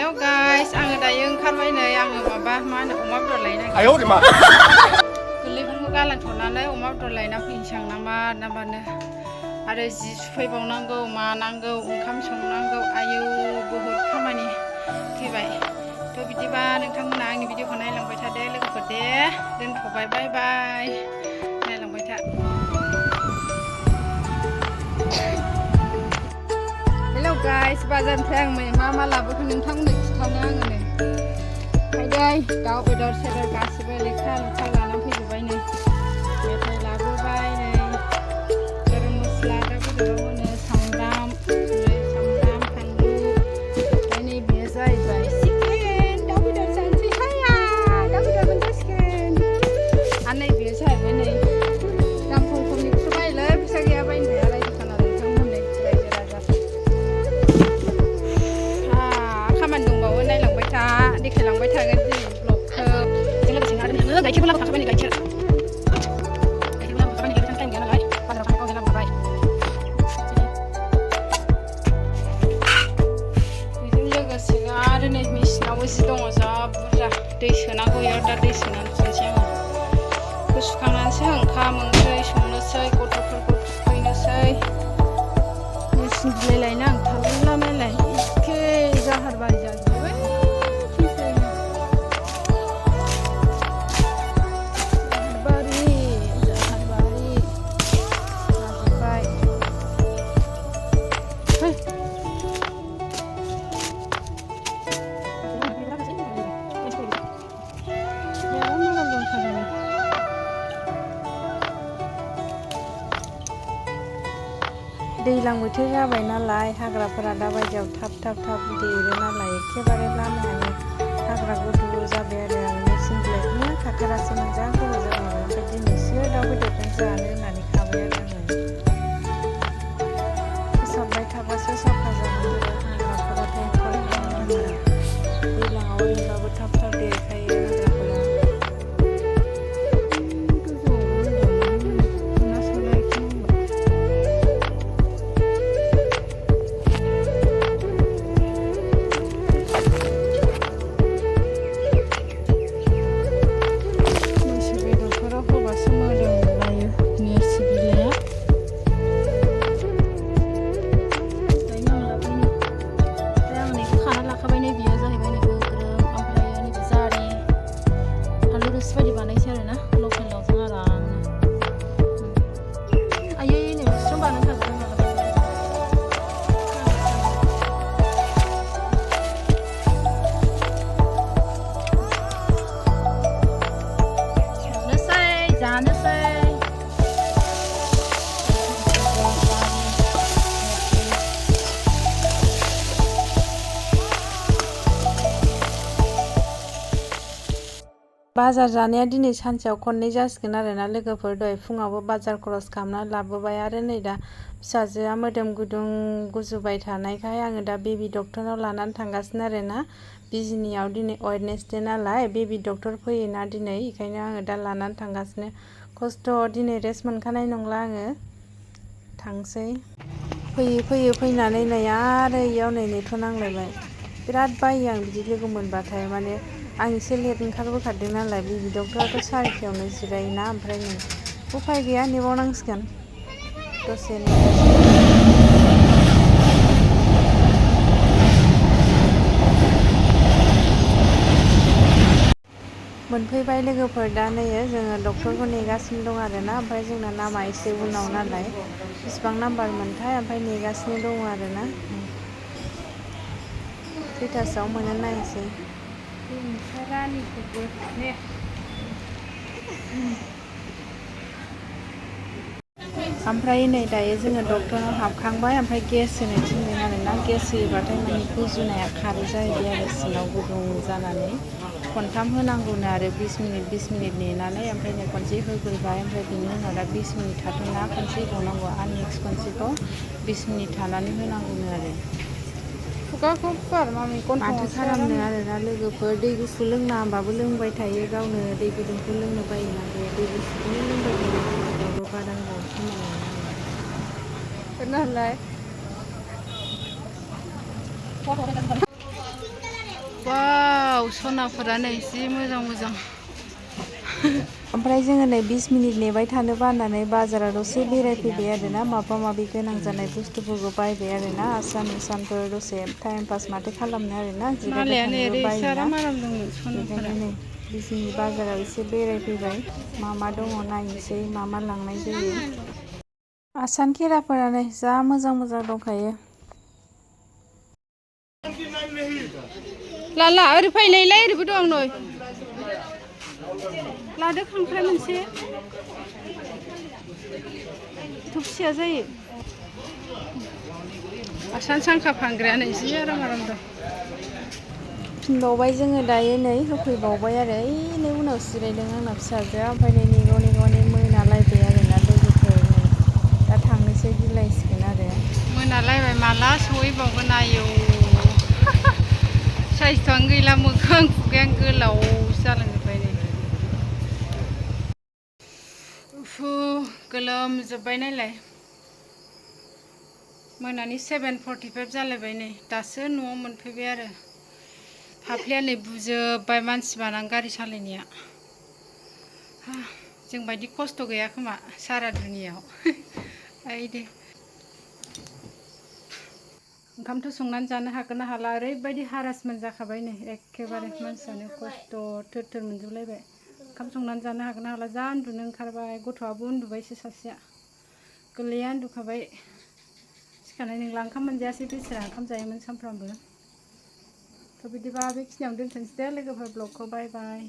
hello guys आङो दायो ओंखारबाय नै आङो माबा मा होनो अमा बेदर लायनो गोरलैफोरखौ गालांथ'नानै अमा बेदर लायना फैनोसै आं नामानो आरो जि सुफैबावनांगौ मानांगौ ओंखाम संनांगौ आयौ बहुद खामानि फैबाय थ' बिदिबा नोंथांमोना आंनि भिडिअखौ नायलांबाय थादो लोगोफोर दे दोनथ'बाय बाय बाय नायलांबाय था हेलौ गाइस बाजारनिफ्राय आं मा लाबोखो नोंथांमोननो खिथानो आङो नै फैदै दाउ बेदर सेदर गासिबो लेखा लुथा लाना फैजोब्बाय नै मेथाइ लाबोबाय नै गरम मस्ला दाउ बेदराव होनो सामब्राम फानलु ओमफ्राय नै बेयो जाहैबाय चिकेन दाउ बेदर जानोसै हाया दाउ बेदर मोनजासिगोन आरो नै बेयो जाहैबाय नै दाम खमनिखौसो बायलै फैसा गैया बायनो हाया रायजो खाना नोंथांमोनै रायजो राजाफोर खामानि दंबावो नायलांबाय था देखायलांबाय थागोन दिनै ब्लगखौ बेजों लोगोसे आरो नोङो गाइखेरबो लाबोखांबाय नै गाइखेरबो लाबोखांबाय नै टाइम गैया नालाय बाजाराव थांनायखौ लाबोखाबाय बेजों लोगोसे आरो नै मेसिनावबो जि दङ जा बुरजा दै सोनांगौ बेयाव दा दै सोनानै फुनोसै आङो बेखौ सुखांनानैसो ओंखाम ओंख्रि संनोसै गथ'फोरखौ थुखैनोसै मेसिन बिलाइलायनो आं थाबला नालाय एखे जाहारबारि जाजोब्बाय जाहारबारि जाजोब्बाय दैज्लां बोथोर जाबाय नालाय हाग्राफोरा दा बायदियाव थाब देरो नालाय एखेबारे लामायानो हाग्रा गुदु जाबाय आरो आं मेसिन बिलाइखौनो खाथारासैमोन जा गोबाव जाबाय ओमफ्राय दिनैसो दाउ बेदरजों जानो होननानै खाबाय आरो आङो फोसाबबाय थाबासो साफा जागोन आरो हाग्राफोराथ' दैज्लाङाव ओरैनोबाबो थाब देरखायो हाग्राफोरा बायदि बानायसै आरोना लकेलाव जों आरामनो आयै नै बिस्रोम बानाय थाजोबबाय मालाबा जानोसै बाजार जानाया दिनै सानसेयाव खननै जासिगोन आरोना लोगोफोर दहाय फुङावबो बाजार खरस खालामनानै लाबोबाय आरो नै दा फिसाजोआ मोदोम गुदुं गुजुबाय थानायखाय आङो दा बेबि डक्टरनाव लानानै थांगासिनो आरोना बिजिनियाव दिनै वेडनेसडे नालाय बेबि डक्टर फैयोना दिनै बेखायनो आङो दा लानानै थांगासिनो खस्थ' दिनै रेस्ट मोनखानाय नंला आङो थांसै फैयै फैनानै नै आरो इयाव नै नेथ'नांलायबाय बिराद बायो आं बिदि लोगो मोनबाथाय माने आं एसे लेट ओंखारबोखादों नालाय बेबि डक्टराथ' 4टायावनो जिरायोना ओमफ्राय नै उफाय गैया नेबावनांसिगोन दसे मोनफैबाय लोगोफोर दा नै जोङो डक्टरखौ नेगासिनो दं आरोना ओमफ्राय जोंना नामा एसे उनाव नालाय बेसेबां नाम्बार मोनथाय ओमफ्राय नेगासिनो दङ आरोना खैथासोआव मोनो नायनोसै रानिखौबो ने ओमफ्राय नै दायो जोङो डक्टरनाव हाबखांबाय ओमफ्राय गेस होनो थिनदों आरोना गेस होयोबाथाय माने गुजुनाया खारो जाहैबाय आरो सिङाव गुदुं जानानै खनथाम होनांगौनो आरो 20 मिनिट नेनानै ओमफ्राय नै खनसे होग्रोबाय ओमफ्राय बिनि उनाव दा 20 मिनिट थाथ'ना खनसे होबावनांगौ आरो नेक्स्ट खनसेखौ 20 मिनिट थानानै होनांगौनो आरो खुगाखौ फुवार मामि माथो खालामनो आरोना लोगोफोर दै गुसु लोंना होनबाबो लोंबाय थायो गावनो दै गुदुंखौ लोंनो बायोना बे दै गुसुखौनो लोंबाय थायो गथ'फ्राबो बारा गोबाव खामानि सनाफोरा नै जि मोजां ओमफ्राय जोङो नै 20 मिनिट नेबाय थानो बानानै बाजाराव दसे बेरायफैबाय आरोना माबा माबि गोनां जानाय बुस्थुफोरखौ बायबाय आरोना आसान दसे टाइम पास माथो खालामनो आरोना जिरायबाय थानोबो बायोना बेखायनो नै बिजनि बाजाराव एसे बेरायफैबाय मा दङ नायनोसै मा लांनाय जायो आसान खेराफोरानो जा मोजां दंखायो लाला ओरै फैनायलाय ओरैबो दं नै लादो खांख्राय मोनसे थुबसिया जायो आसान सांखा फानग्रायानो जि आराम दं फिनबावबाय जोङो दायो नै होफैबावबाय आरो ओइनै उनाव जिरायदों आंना फिसाजोआ ओमफ्राय नै नेगौ मोनालायबाय आरोना लोगोफोर नै दा थांनोसै गिलायसिगोन आरो मोनालायबाय माला सहैबावगोन आयौ साइसथ'आनो गैला मोखां खुगायानो गोलाव जालांजोब्बाय नै गोलोमजोब्बाय नायलाय मोनानि 7:45 जालायबाय नै दासो न'आव मोनफैबाय आरो फाफ्लिया नै बुजोब्बाय मानसि बानां गारि सालायनाया जोंबायदि खस्थ' गैया खोमा सारा दुनियाव दे ओंखामथ' संनानै जानो हागोन ना हाला ओरैबायदि हारासमेन्ट जाखाबाय नै एखेबारे मानसियानो खस्थ' थोर मोनजोबलायबाय ओंखाम संनानै जानो हागोन ना हाला जा उन्दुनो ओंखारबाय गथ'आबो उन्दुबायसो सासेया गोरलैया उन्दुखाबाय सिखारनाय नंला ओंखाम मोनजायासै बेस्रा ओंखाम जायोमोन सानफ्रामबो थ' बिदिबा बेखिनियावनो दोनथ'नोसै दे लोगोफोर ब्लगखौ बाय बाय